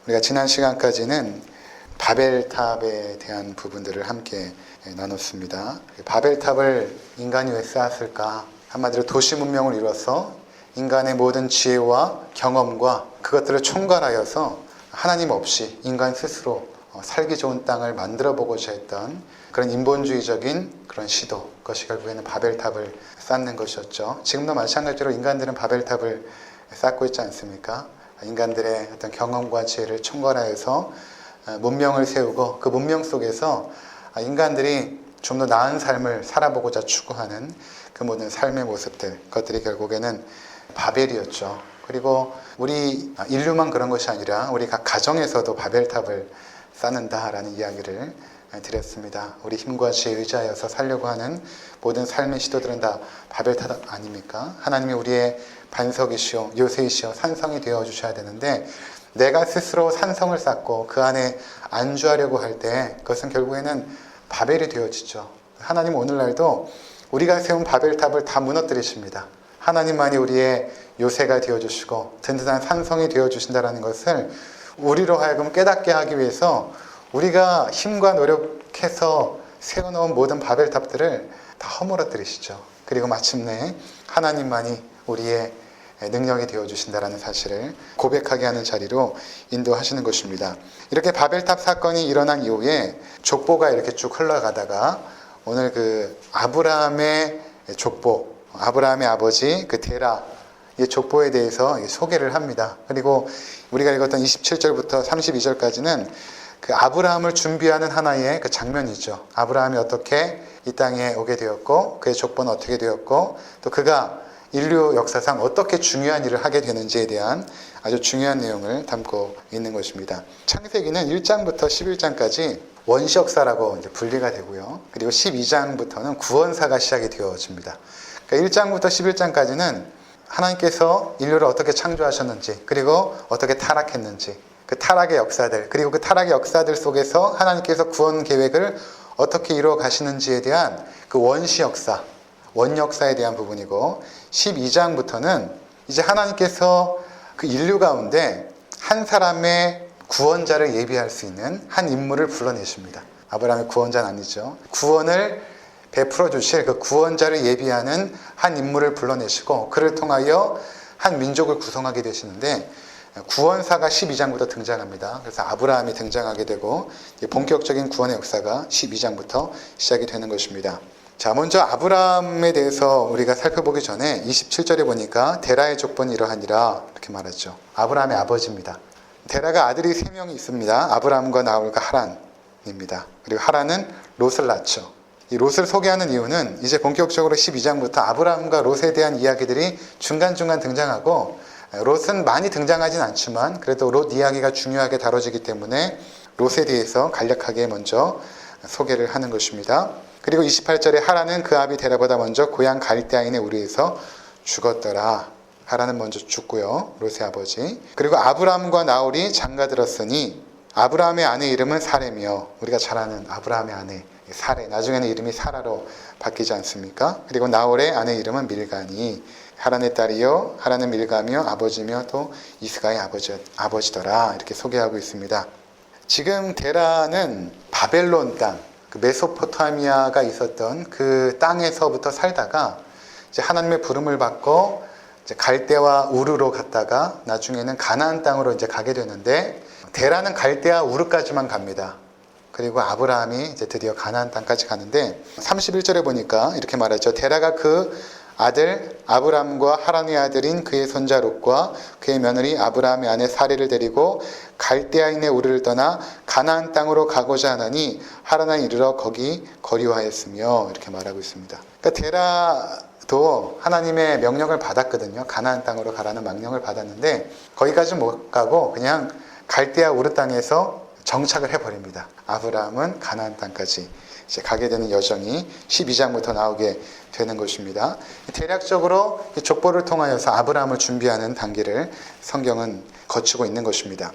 우리가 지난 시간까지는 바벨탑에 대한 부분들을 함께 나눴습니다. 바벨탑을 인간이 왜 쌓았을까? 한마디로 도시 문명을 이뤄서 인간의 모든 지혜와 경험과 그것들을 총괄하여서 하나님 없이 인간 스스로 살기 좋은 땅을 만들어 보고자 했던 그런 인본주의적인 그런 시도, 그것이 결국에는 바벨탑을 쌓는 것이었죠. 지금도 마찬가지로 인간들은 바벨탑을 쌓고 있지 않습니까? 인간들의 어떤 경험과 지혜를 총괄하여서 문명을 세우고 그 문명 속에서 인간들이 좀 더 나은 삶을 살아보고자 추구하는 그 모든 삶의 모습들, 그것들이 결국에는 바벨이었죠. 그리고 우리 인류만 그런 것이 아니라 우리 각 가정에서도 바벨탑을 쌓는다라는 이야기를 드렸습니다. 우리 힘과 지혜에 의지하여서 살려고 하는 모든 삶의 시도들은 다 바벨탑 아닙니까? 하나님이 우리의 반석이시오, 요새이시오, 산성이 되어주셔야 되는데 내가 스스로 산성을 쌓고 그 안에 안주하려고 할 때 그것은 결국에는 바벨이 되어지죠. 하나님 오늘날도 우리가 세운 바벨탑을 다 무너뜨리십니다. 하나님만이 우리의 요새가 되어주시고 든든한 산성이 되어주신다는 것을 우리로 하여금 깨닫게 하기 위해서 우리가 힘과 노력해서 세워놓은 모든 바벨탑들을 다 허물어뜨리시죠. 그리고 마침내 하나님만이 우리의 능력이 되어주신다는 사실을 고백하게 하는 자리로 인도하시는 것입니다. 이렇게 바벨탑 사건이 일어난 이후에 족보가 이렇게 쭉 흘러가다가 오늘 그 아브라함의 족보, 아브라함의 아버지 그 데라의 족보에 대해서 소개를 합니다. 그리고 우리가 읽었던 27절부터 32절까지는 그 아브라함을 준비하는 하나의 그 장면이죠. 아브라함이 어떻게 이 땅에 오게 되었고 그의 족보는 어떻게 되었고 또 그가 인류 역사상 어떻게 중요한 일을 하게 되는지에 대한 아주 중요한 내용을 담고 있는 것입니다. 창세기는 1장부터 11장까지 원시 역사라고 이제 분리가 되고요. 그리고 12장부터는 구원사가 시작이 되어집니다. 그러니까 1장부터 11장까지는 하나님께서 인류를 어떻게 창조하셨는지 그리고 어떻게 타락했는지 그 타락의 역사들 그리고 그 타락의 역사들 속에서 하나님께서 구원 계획을 어떻게 이루어 가시는지에 대한 그 원시 역사, 원역사에 대한 부분이고 12장부터는 이제 하나님께서 그 인류 가운데 한 사람의 구원자를 예비할 수 있는 한 인물을 불러내십니다. 아브라함의 구원자는 아니죠. 구원을 베풀어 주실 그 구원자를 예비하는 한 인물을 불러내시고 그를 통하여 한 민족을 구성하게 되시는데 구원사가 12장부터 등장합니다. 그래서 아브라함이 등장하게 되고 본격적인 구원의 역사가 12장부터 시작이 되는 것입니다. 자, 먼저 아브라함에 대해서 우리가 살펴보기 전에 27절에 보니까 데라의 족보는 이러하니라 이렇게 말하죠. 아브라함의 아버지입니다. 데라가 아들이 3명이 있습니다. 아브라함과 나홀과 하란입니다. 그리고 하란은 롯을 낳죠. 이 롯을 소개하는 이유는 이제 본격적으로 12장부터 아브라함과 롯에 대한 이야기들이 중간중간 등장하고 롯은 많이 등장하진 않지만 그래도 롯 이야기가 중요하게 다뤄지기 때문에 롯에 대해서 간략하게 먼저 소개를 하는 것입니다. 그리고 28절에 하란은 그 아비 데라보다 먼저 고향 갈대아인의 우리에서 죽었더라. 하란은 먼저 죽고요. 롯의 아버지. 그리고 아브라함과 나홀이 장가들었으니 아브라함의 아내 이름은 사레며 우리가 잘 아는 아브라함의 아내 사레 나중에는 이름이 사라로 바뀌지 않습니까? 그리고 나홀의 아내 이름은 밀가니 하란의 딸이요 하란은 밀가며 아버지며 또 이스가의 아버지더라 이렇게 소개하고 있습니다. 지금 데라는 바벨론 땅 그 메소포타미아가 있었던 그 땅에서부터 살다가 이제 하나님의 부름을 받고 이제 갈대와 우르로 갔다가 나중에는 가나안 땅으로 이제 가게 되는데 데라는 갈대와 우르까지만 갑니다. 그리고 아브라함이 이제 드디어 가나안 땅까지 가는데 31절에 보니까 이렇게 말하죠. 데라가 그 아들 아브람과 하란의 아들인 그의 손자 롯과 그의 며느리 아브라함의 아내 사레를 데리고 갈대아인의 우르를 떠나 가나안 땅으로 가고자 하나니 하란에 이르러 거기 거류하였으며 이렇게 말하고 있습니다. 그러니까 데라도 하나님의 명령을 받았거든요. 가나안 땅으로 가라는 명령을 받았는데 거기까지 못 가고 그냥 갈대아 우르 땅에서 정착을 해버립니다. 아브라함은 가나안 땅까지 이제 가게 되는 여정이 12장부터 나오게 되는 것입니다. 대략적으로 족보를 통하여서 아브라함을 준비하는 단계를 성경은 거치고 있는 것입니다.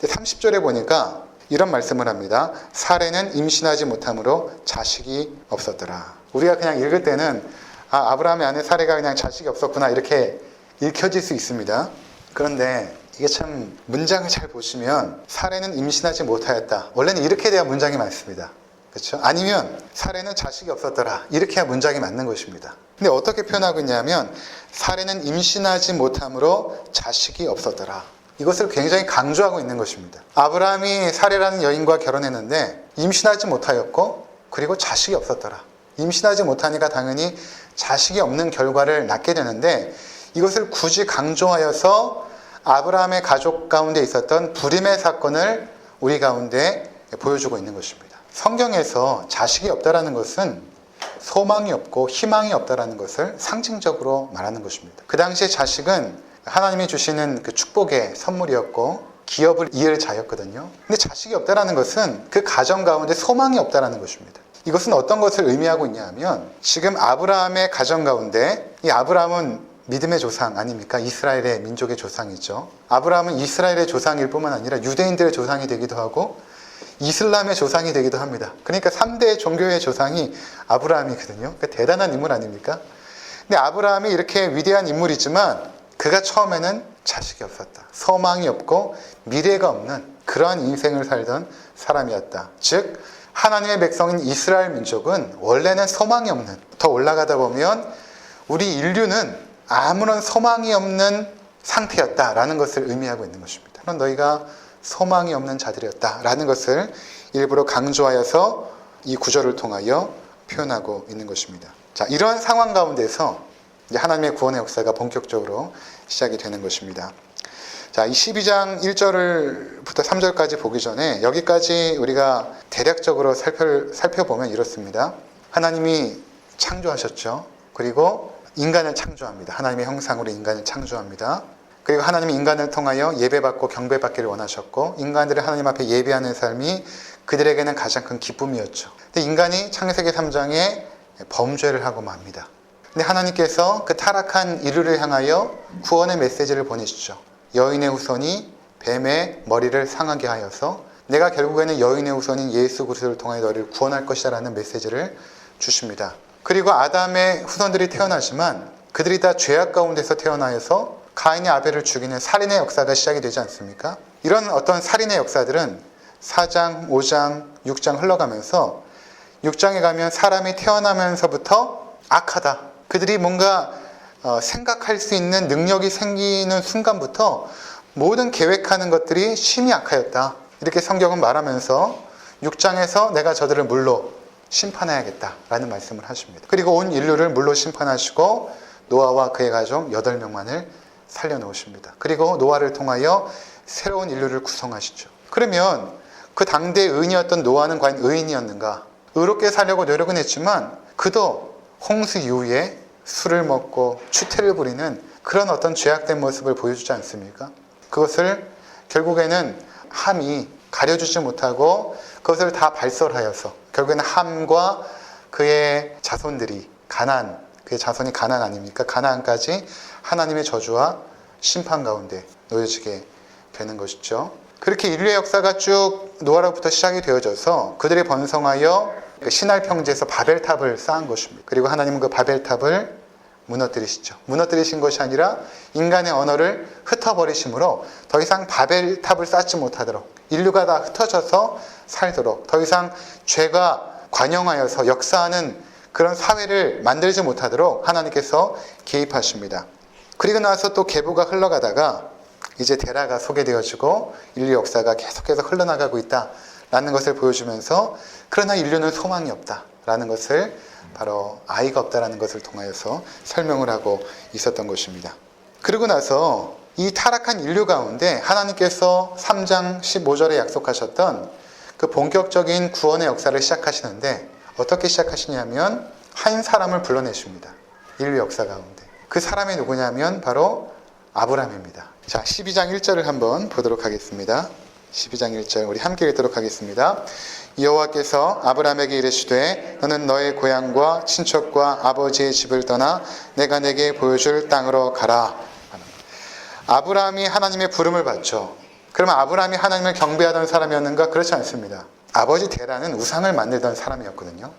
30절에 보니까 이런 말씀을 합니다. 사레는 임신하지 못함으로 자식이 없었더라. 우리가 그냥 읽을 때는 아브라함의 아내 사레가 그냥 자식이 없었구나 이렇게 읽혀질 수 있습니다. 그런데 이게 참 문장을 잘 보시면 사례는 임신하지 못하였다. 원래는 이렇게 돼야 문장이 많습니다. 그렇죠? 아니면 사례는 자식이 없었더라. 이렇게 해야 문장이 맞는 것입니다. 근데 어떻게 표현하고 있냐면 사례는 임신하지 못함으로 자식이 없었더라. 이것을 굉장히 강조하고 있는 것입니다. 아브라함이 사례라는 여인과 결혼했는데 임신하지 못하였고 그리고 자식이 없었더라. 임신하지 못하니까 당연히 자식이 없는 결과를 낳게 되는데 이것을 굳이 강조하여서 아브라함의 가족 가운데 있었던 불임의 사건을 우리 가운데 보여주고 있는 것입니다. 성경에서 자식이 없다라는 것은 소망이 없고 희망이 없다라는 것을 상징적으로 말하는 것입니다. 그 당시에 자식은 하나님이 주시는 그 축복의 선물이었고 기업을 이을 자였거든요. 근데 자식이 없다라는 것은 그 가정 가운데 소망이 없다라는 것입니다. 이것은 어떤 것을 의미하고 있냐 하면 지금 아브라함의 가정 가운데 이 아브라함은 믿음의 조상 아닙니까? 이스라엘의 민족의 조상이죠. 아브라함은 이스라엘의 조상일 뿐만 아니라 유대인들의 조상이 되기도 하고 이슬람의 조상이 되기도 합니다. 그러니까 3대 종교의 조상이 아브라함이거든요. 그러니까 대단한 인물 아닙니까? 근데 아브라함이 이렇게 위대한 인물이지만 그가 처음에는 자식이 없었다. 소망이 없고 미래가 없는 그러한 인생을 살던 사람이었다. 즉 하나님의 백성인 이스라엘 민족은 원래는 소망이 없는, 더 올라가다 보면 우리 인류는 아무런 소망이 없는 상태였다라는 것을 의미하고 있는 것입니다. 그럼 너희가 소망이 없는 자들이었다라는 것을 일부러 강조하여서 이 구절을 통하여 표현하고 있는 것입니다. 자, 이러한 상황 가운데서 이제 하나님의 구원의 역사가 본격적으로 시작이 되는 것입니다. 자, 이 12장 1절부터 3절까지 보기 전에 여기까지 우리가 대략적으로 살펴보면 이렇습니다. 하나님이 창조하셨죠. 그리고 인간을 창조합니다. 하나님의 형상으로 인간을 창조합니다. 그리고 하나님이 인간을 통하여 예배받고 경배받기를 원하셨고 인간들이 하나님 앞에 예배하는 삶이 그들에게는 가장 큰 기쁨이었죠. 근데 인간이 창세기 3장에 범죄를 하고 맙니다. 근데 하나님께서 그 타락한 인류를 향하여 구원의 메시지를 보내시죠. 여인의 후손이 뱀의 머리를 상하게 하여서 내가 결국에는 여인의 후손인 예수 그리스도를 통하여 너를 구원할 것이라는 메시지를 주십니다. 그리고 아담의 후손들이 태어나지만 그들이 다 죄악 가운데서 태어나서 가인이 아벨을 죽이는 살인의 역사가 시작이 되지 않습니까? 이런 어떤 살인의 역사들은 4장, 5장, 6장 흘러가면서 6장에 가면 사람이 태어나면서부터 악하다. 그들이 뭔가 생각할 수 있는 능력이 생기는 순간부터 모든 계획하는 것들이 심히 악하였다. 이렇게 성경은 말하면서 6장에서 내가 저들을 물로 심판해야겠다라는 말씀을 하십니다. 그리고 온 인류를 물로 심판하시고 노아와 그의 가족 8명만을 살려놓으십니다. 그리고 노아를 통하여 새로운 인류를 구성하시죠. 그러면 그 당대의 의인이었던 노아는 과연 의인이었는가? 의롭게 살려고 노력은 했지만 그도 홍수 이후에 술을 먹고 추태를 부리는 그런 어떤 죄악된 모습을 보여주지 않습니까? 그것을 결국에는 함이 가려주지 못하고 그것을 다 발설하여서 결국에는 함과 그의 자손들이 가나안, 그의 자손이 가나안 아닙니까? 가나안까지 하나님의 저주와 심판 가운데 놓여지게 되는 것이죠. 그렇게 인류의 역사가 쭉 노아로부터 시작이 되어져서 그들이 번성하여 신할 평지에서 바벨탑을 쌓은 것입니다. 그리고 하나님은 그 바벨탑을 무너뜨리시죠. 무너뜨리신 것이 아니라 인간의 언어를 흩어버리심으로 더 이상 바벨탑을 쌓지 못하도록 인류가 다 흩어져서 살도록 더 이상 죄가 관영하여서 역사하는 그런 사회를 만들지 못하도록 하나님께서 개입하십니다. 그리고 나서 또 계보가 흘러가다가 이제 데라가 소개되어지고 인류 역사가 계속해서 흘러나가고 있다라는 것을 보여주면서 그러나 인류는 소망이 없다라는 것을 바로 아이가 없다라는 것을 통하여서 설명을 하고 있었던 것입니다. 그리고 나서 이 타락한 인류 가운데 하나님께서 3장 15절에 약속하셨던 그 본격적인 구원의 역사를 시작하시는데 어떻게 시작하시냐면 한 사람을 불러내십니다. 인류 역사 가운데. 그 사람이 누구냐면 바로 아브라함입니다. 자, 12장 1절을 한번 보도록 하겠습니다. 12장 1절 우리 함께 읽도록 하겠습니다. 여호와께서 아브라함에게 이르시되 너는 너의 고향과 친척과 아버지의 집을 떠나 내가 내게 보여줄 땅으로 가라. 아브라함이 하나님의 부름을 받죠. 그러면 아브라함이 하나님을 경배하던 사람이었는가? 그렇지 않습니다. 아버지 데라는 우상을 만들던 사람이었거든요.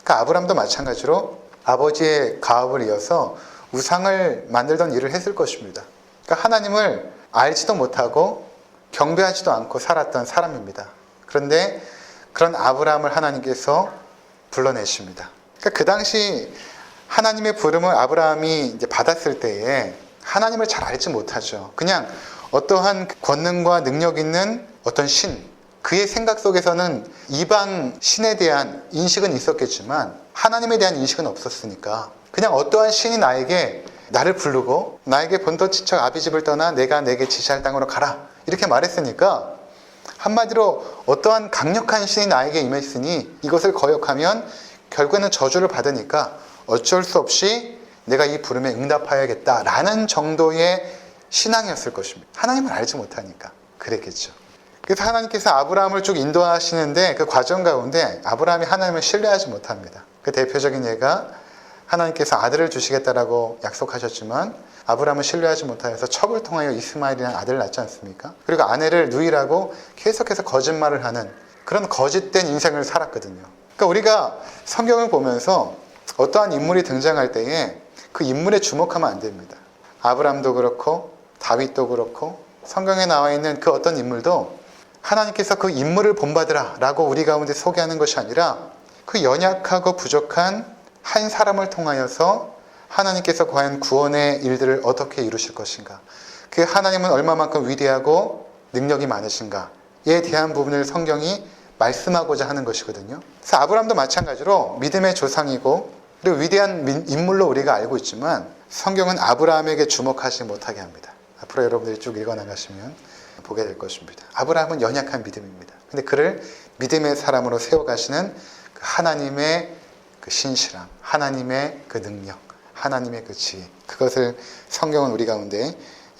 그러니까 아브라함도 마찬가지로 아버지의 가업을 이어서 우상을 만들던 일을 했을 것입니다. 그러니까 하나님을 알지도 못하고 경배하지도 않고 살았던 사람입니다. 그런데 그런 아브라함을 하나님께서 불러내십니다. 그러니까 그 당시 하나님의 부름을 아브라함이 이제 받았을 때에 하나님을 잘 알지 못하죠. 그냥 어떠한 권능과 능력 있는 어떤 신, 그의 생각 속에서는 이방 신에 대한 인식은 있었겠지만 하나님에 대한 인식은 없었으니까 그냥 어떠한 신이 나를 부르고 나에게 본토 친척 아비집을 떠나 내가 내게 지시할 땅으로 가라 이렇게 말했으니까 한마디로 어떠한 강력한 신이 나에게 임했으니 이것을 거역하면 결국에는 저주를 받으니까 어쩔 수 없이 내가 이 부름에 응답하여야겠다라는 정도의 신앙이었을 것입니다. 하나님을 알지 못하니까 그랬겠죠. 그래서 하나님께서 아브라함을 쭉 인도하시는데 그 과정 가운데 아브라함이 하나님을 신뢰하지 못합니다. 그 대표적인 예가 하나님께서 아들을 주시겠다라고 약속하셨지만 아브라함은 신뢰하지 못하여서 첩을 통하여 이스마엘이라는 아들을 낳지 않습니까? 그리고 아내를 누이라고 계속해서 거짓말을 하는 그런 거짓된 인생을 살았거든요. 그러니까 우리가 성경을 보면서 어떠한 인물이 등장할 때에 그 인물에 주목하면 안 됩니다. 아브라함도 그렇고 다윗도 그렇고 성경에 나와 있는 그 어떤 인물도 하나님께서 그 인물을 본받으라 라고 우리 가운데 소개하는 것이 아니라 그 연약하고 부족한 한 사람을 통하여서 하나님께서 과연 구원의 일들을 어떻게 이루실 것인가, 그 하나님은 얼마만큼 위대하고 능력이 많으신가에 대한 부분을 성경이 말씀하고자 하는 것이거든요. 그래서 아브라함도 마찬가지로 믿음의 조상이고 그리고 위대한 인물로 우리가 알고 있지만 성경은 아브라함에게 주목하지 못하게 합니다. 앞으로 여러분들이 쭉 읽어나가시면 보게 될 것입니다. 아브라함은 연약한 믿음입니다. 근데 그를 믿음의 사람으로 세워가시는 그 하나님의 그 신실함, 하나님의 그 능력, 하나님의 그 지혜, 그것을 성경은 우리 가운데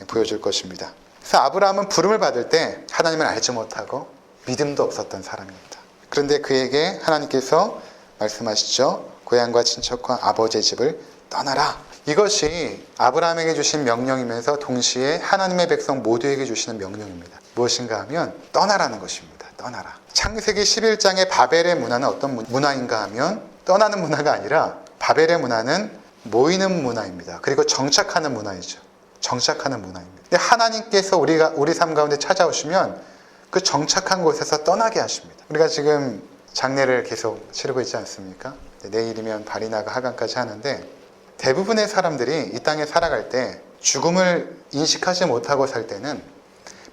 보여줄 것입니다. 그래서 아브라함은 부름을 받을 때 하나님을 알지 못하고 믿음도 없었던 사람입니다. 그런데 그에게 하나님께서 말씀하시죠. 고향과 친척과 아버지의 집을 떠나라. 이것이 아브라함에게 주신 명령이면서 동시에 하나님의 백성 모두에게 주시는 명령입니다. 무엇인가 하면 떠나라는 것입니다. 떠나라. 창세기 11장의 바벨의 문화는 어떤 문화인가 하면 떠나는 문화가 아니라 바벨의 문화는 모이는 문화입니다. 그리고 정착하는 문화이죠. 정착하는 문화입니다. 근데 하나님께서 우리 삶 가운데 찾아오시면 그 정착한 곳에서 떠나게 하십니다. 우리가 지금 장례를 계속 치르고 있지 않습니까? 내일이면 발이나가 하간까지 하는데 대부분의 사람들이 이 땅에 살아갈 때 죽음을 인식하지 못하고 살 때는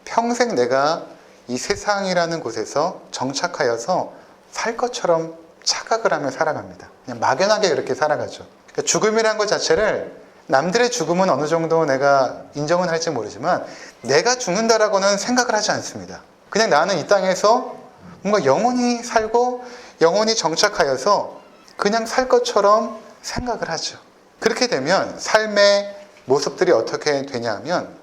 평생 내가 이 세상이라는 곳에서 정착하여서 살 것처럼 착각을 하며 살아갑니다. 그냥 막연하게 그렇게 살아가죠. 그러니까 죽음이라는 것 자체를 남들의 죽음은 어느 정도 내가 인정은 할지 모르지만 내가 죽는다라고는 생각을 하지 않습니다. 그냥 나는 이 땅에서 뭔가 영원히 살고 영원히 정착하여서 그냥 살 것처럼 생각을 하죠. 그렇게 되면 삶의 모습들이 어떻게 되냐면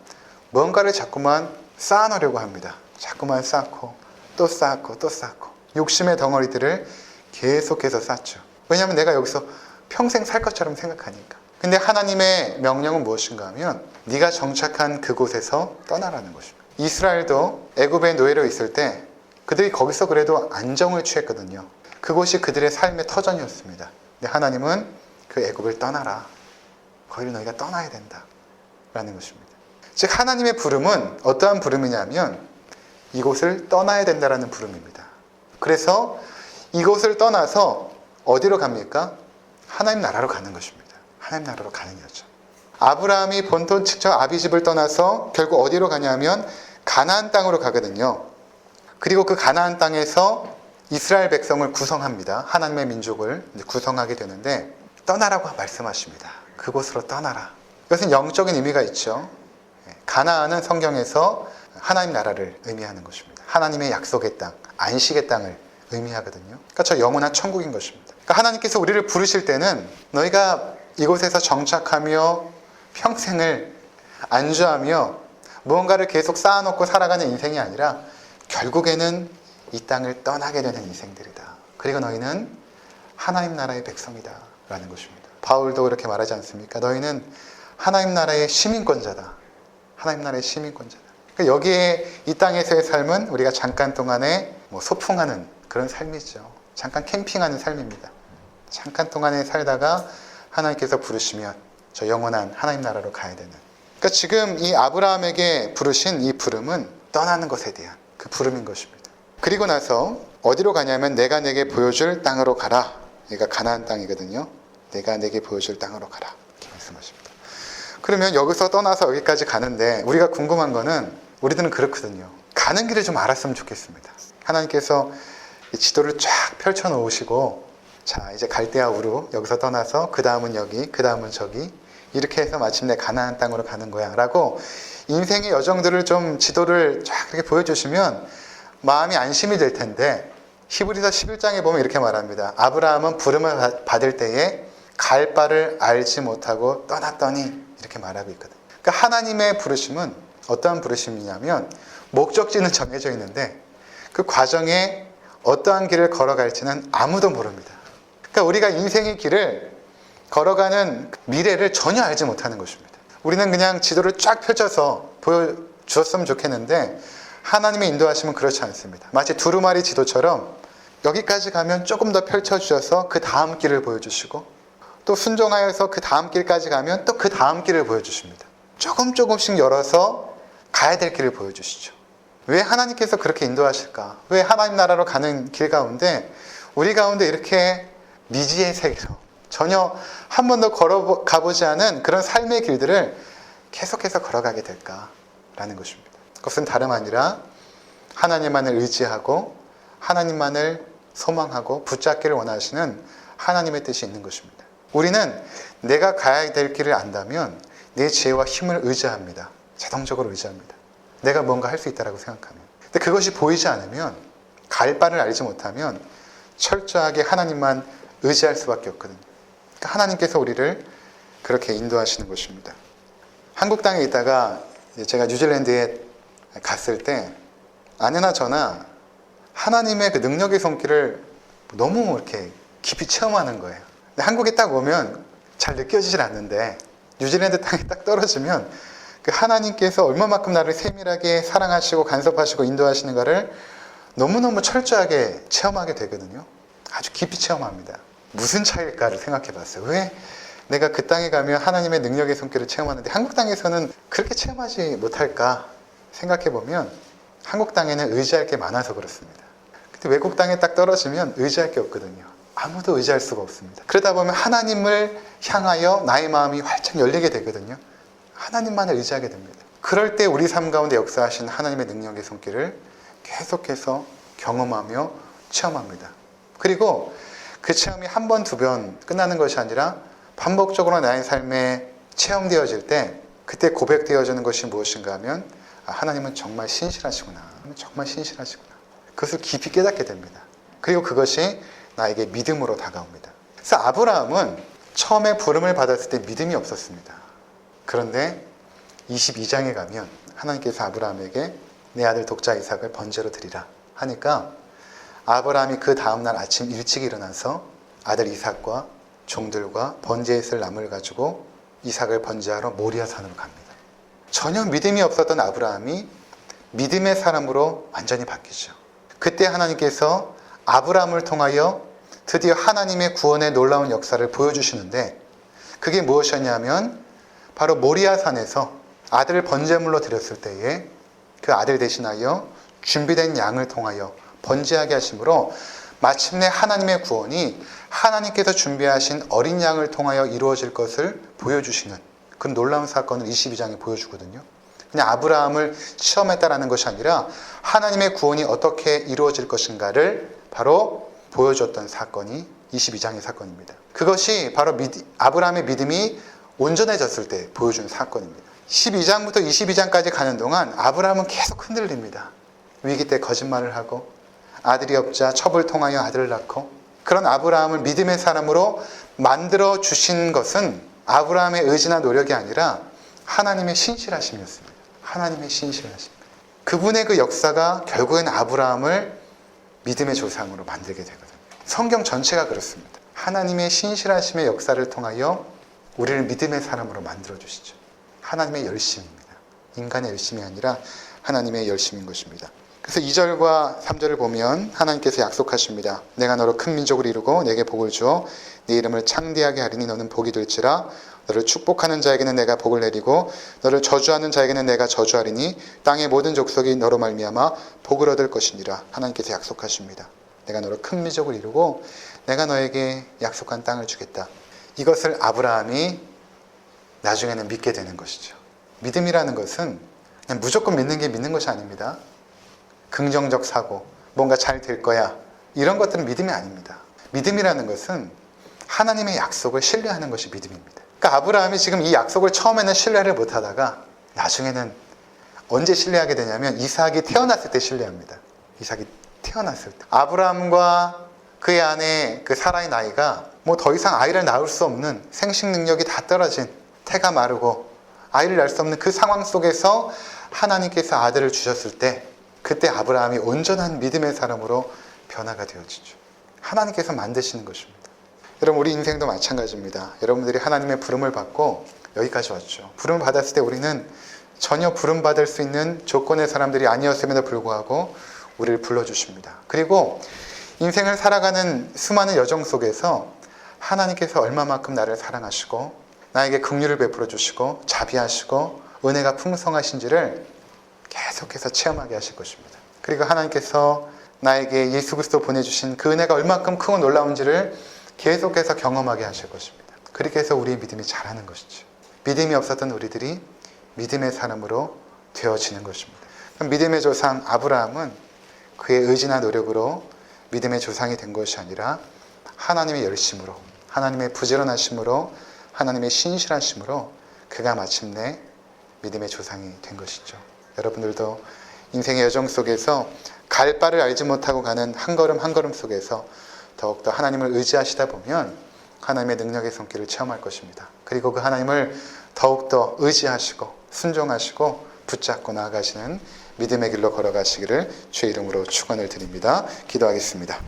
뭔가를 자꾸만 쌓아놓으려고 합니다. 자꾸만 쌓고 또 쌓고 또 쌓고 욕심의 덩어리들을 계속해서 쌓죠. 왜냐하면 내가 여기서 평생 살 것처럼 생각하니까. 근데 하나님의 명령은 무엇인가 하면 네가 정착한 그곳에서 떠나라는 것입니다. 이스라엘도 애굽의 노예로 있을 때 그들이 거기서 그래도 안정을 취했거든요. 그곳이 그들의 삶의 터전이었습니다. 근데 하나님은 그 애굽을 떠나라. 거기를 너희가 떠나야 된다. 라는 것입니다. 즉 하나님의 부름은 어떠한 부름이냐면 이곳을 떠나야 된다라는 부름입니다. 그래서 이곳을 떠나서 어디로 갑니까? 하나님 나라로 가는 것입니다. 하나님 나라로 가는 거죠. 아브라함이 본토 친척 아비집을 떠나서 결국 어디로 가냐면 가나안 땅으로 가거든요. 그리고 그 가나안 땅에서 이스라엘 백성을 구성합니다. 하나님의 민족을 구성하게 되는데 떠나라고 말씀하십니다. 그곳으로 떠나라. 이것은 영적인 의미가 있죠. 가나안은 성경에서 하나님 나라를 의미하는 것입니다. 하나님의 약속의 땅, 안식의 땅을 의미하거든요. 그러니까 저 영원한 천국인 것입니다. 그러니까 하나님께서 우리를 부르실 때는 너희가 이곳에서 정착하며 평생을 안주하며 무언가를 계속 쌓아놓고 살아가는 인생이 아니라 결국에는 이 땅을 떠나게 되는 인생들이다. 그리고 너희는 하나님 나라의 백성이다 라는 것입니다. 바울도 그렇게 말하지 않습니까? 너희는 하나님 나라의 시민권자다. 하나님 나라의 시민권자다. 그러니까 여기에 이 땅에서의 삶은 우리가 잠깐 동안에 소풍하는 그런 삶이죠. 잠깐 캠핑하는 삶입니다. 잠깐 동안에 살다가 하나님께서 부르시면 저 영원한 하나님 나라로 가야 되는 그러니까 지금 이 아브라함에게 부르신 이 부름은 떠나는 것에 대한 그 부름인 것입니다. 그리고 나서 어디로 가냐면 내가 내게 보여줄 땅으로 가라. 얘가 가나안 땅이거든요. 내가 내게 보여줄 땅으로 가라. 이렇게 말씀하십니다. 그러면 여기서 떠나서 여기까지 가는데 우리가 궁금한 거는 우리들은 그렇거든요. 가는 길을 좀 알았으면 좋겠습니다. 하나님께서 이 지도를 쫙 펼쳐 놓으시고 자 이제 갈대아 우루 여기서 떠나서 그 다음은 여기 그 다음은 저기 이렇게 해서 마침내 가나안 땅으로 가는 거야 라고 인생의 여정들을 좀 지도를 쫙 이렇게 보여주시면 마음이 안심이 될 텐데 히브리서 11장에 보면 이렇게 말합니다. 아브라함은 부름을 받을 때에 갈 바를 알지 못하고 떠났더니 이렇게 말하고 있거든요. 그러니까 하나님의 부르심은 어떠한 부르심이냐면 목적지는 정해져 있는데 그 과정에 어떠한 길을 걸어갈지는 아무도 모릅니다. 그러니까 우리가 인생의 길을 걸어가는 미래를 전혀 알지 못하는 것입니다. 우리는 그냥 지도를 쫙 펼쳐서 보여주었으면 좋겠는데 하나님의 인도하심은 그렇지 않습니다. 마치 두루마리 지도처럼 여기까지 가면 조금 더 펼쳐주셔서 그 다음 길을 보여주시고 또 순종하여서 그 다음 길까지 가면 또 그 다음 길을 보여주십니다. 조금씩 열어서 가야 될 길을 보여주시죠. 왜 하나님께서 그렇게 인도하실까? 왜 하나님 나라로 가는 길 가운데 우리 가운데 이렇게 미지의 세계로 전혀 한 번도 걸어가보지 않은 그런 삶의 길들을 계속해서 걸어가게 될까라는 것입니다. 그것은 다름 아니라 하나님만을 의지하고 하나님만을 소망하고 붙잡기를 원하시는 하나님의 뜻이 있는 것입니다. 우리는 내가 가야 될 길을 안다면 내 지혜와 힘을 의지합니다. 자동적으로 의지합니다. 내가 뭔가 할 수 있다고 생각하면. 근데 그것이 보이지 않으면 갈 바를 알지 못하면 철저하게 하나님만 의지할 수밖에 없거든요. 그러니까 하나님께서 우리를 그렇게 인도하시는 것입니다. 한국 땅에 있다가 제가 뉴질랜드에 갔을 때 아내나 저나 하나님의 그 능력의 손길을 너무 이렇게 깊이 체험하는 거예요. 근데 한국에 딱 오면 잘 느껴지질 않는데 뉴질랜드 땅에 딱 떨어지면 그 하나님께서 얼마만큼 나를 세밀하게 사랑하시고 간섭하시고 인도하시는가를 너무너무 철저하게 체험하게 되거든요. 아주 깊이 체험합니다. 무슨 차이일까를 생각해 봤어요. 왜 내가 그 땅에 가면 하나님의 능력의 손길을 체험하는데 한국 땅에서는 그렇게 체험하지 못할까 생각해 보면 한국 땅에는 의지할 게 많아서 그렇습니다. 근데 외국 땅에 딱 떨어지면 의지할 게 없거든요. 아무도 의지할 수가 없습니다. 그러다 보면 하나님을 향하여 나의 마음이 활짝 열리게 되거든요. 하나님만을 의지하게 됩니다. 그럴 때 우리 삶 가운데 역사하신 하나님의 능력의 손길을 계속해서 경험하며 체험합니다. 그리고 그 체험이 한 번, 두 번 끝나는 것이 아니라 반복적으로 나의 삶에 체험되어질 때 그때 고백되어지는 것이 무엇인가 하면 하나님은 정말 신실하시구나. 정말 신실하시구나. 그것을 깊이 깨닫게 됩니다. 그리고 그것이 나에게 믿음으로 다가옵니다. 그래서 아브라함은 처음에 부름을 받았을 때 믿음이 없었습니다. 그런데 22장에 가면 하나님께서 아브라함에게 내 아들 독자 이삭을 번제로 드리라 하니까 아브라함이 그 다음날 아침 일찍 일어나서 아들 이삭과 종들과 번제에 쓸 나무를 가지고 이삭을 번제하러 모리아 산으로 갑니다. 전혀 믿음이 없었던 아브라함이 믿음의 사람으로 완전히 바뀌죠. 그때 하나님께서 아브라함을 통하여 드디어 하나님의 구원의 놀라운 역사를 보여주시는데 그게 무엇이었냐면 바로 모리아 산에서 아들을 번제물로 드렸을 때에 그 아들 대신하여 준비된 양을 통하여 번제하게 하심으로 마침내 하나님의 구원이 하나님께서 준비하신 어린 양을 통하여 이루어질 것을 보여주시는 그 놀라운 사건을 22장에 보여주거든요. 그냥 아브라함을 시험했다라는 것이 아니라 하나님의 구원이 어떻게 이루어질 것인가를 바로 보여줬던 사건이 22장의 사건입니다. 그것이 바로 아브라함의 믿음이 온전해졌을 때 보여준 사건입니다. 12장부터 22장까지 가는 동안 아브라함은 계속 흔들립니다. 위기 때 거짓말을 하고 아들이 없자 첩을 통하여 아들을 낳고 그런 아브라함을 믿음의 사람으로 만들어 주신 것은 아브라함의 의지나 노력이 아니라 하나님의 신실하심이었습니다. 하나님의 신실하심. 그분의 그 역사가 결국엔 아브라함을 믿음의 조상으로 만들게 되거든요. 성경 전체가 그렇습니다. 하나님의 신실하심의 역사를 통하여 우리를 믿음의 사람으로 만들어 주시죠. 하나님의 열심입니다. 인간의 열심이 아니라 하나님의 열심인 것입니다. 그래서 2절과 3절을 보면 하나님께서 약속하십니다. 내가 너로 큰 민족을 이루고 내게 복을 주어 네 이름을 창대하게 하리니 너는 복이 될지라. 너를 축복하는 자에게는 내가 복을 내리고 너를 저주하는 자에게는 내가 저주하리니 땅의 모든 족속이 너로 말미암아 복을 얻을 것이니라. 하나님께서 약속하십니다. 내가 너로 큰 민족을 이루고 내가 너에게 약속한 땅을 주겠다. 이것을 아브라함이 나중에는 믿게 되는 것이죠. 믿음이라는 것은 그냥 무조건 믿는 게 믿는 것이 아닙니다. 긍정적 사고, 뭔가 잘 될 거야, 이런 것들은 믿음이 아닙니다. 믿음이라는 것은 하나님의 약속을 신뢰하는 것이 믿음입니다. 그러니까 아브라함이 지금 이 약속을 처음에는 신뢰를 못하다가 나중에는 언제 신뢰하게 되냐면 이삭이 태어났을 때 신뢰합니다. 이삭이 태어났을 때. 아브라함과 그의 아내 그 사라의 나이가 뭐 더 이상 아이를 낳을 수 없는, 생식 능력이 다 떨어진, 태가 마르고 아이를 낳을 수 없는 그 상황 속에서 하나님께서 아들을 주셨을 때, 그때 아브라함이 온전한 믿음의 사람으로 변화가 되어지죠. 하나님께서 만드시는 것입니다. 여러분, 우리 인생도 마찬가지입니다. 여러분들이 하나님의 부름을 받고 여기까지 왔죠. 부름을 받았을 때 우리는 전혀 부름받을 수 있는 조건의 사람들이 아니었음에도 불구하고 우리를 불러주십니다. 그리고 인생을 살아가는 수많은 여정 속에서 하나님께서 얼마만큼 나를 사랑하시고 나에게 긍휼을 베풀어 주시고 자비하시고 은혜가 풍성하신지를 계속해서 체험하게 하실 것입니다. 그리고 하나님께서 나에게 예수 그리스도 보내주신 그 은혜가 얼마큼 크고 놀라운지를 계속해서 경험하게 하실 것입니다. 그렇게 해서 우리의 믿음이 자라는 것이죠. 믿음이 없었던 우리들이 믿음의 사람으로 되어지는 것입니다. 믿음의 조상 아브라함은 그의 의지나 노력으로 믿음의 조상이 된 것이 아니라 하나님의 열심으로, 하나님의 부지런하심으로, 하나님의 신실하심으로 그가 마침내 믿음의 조상이 된 것이죠. 여러분들도 인생의 여정 속에서 갈 바를 알지 못하고 가는 한 걸음 한 걸음 속에서 더욱더 하나님을 의지하시다 보면 하나님의 능력의 손길을 체험할 것입니다. 그리고 그 하나님을 더욱더 의지하시고 순종하시고 붙잡고 나아가시는 믿음의 길로 걸어가시기를 주의 이름으로 축원을 드립니다. 기도하겠습니다.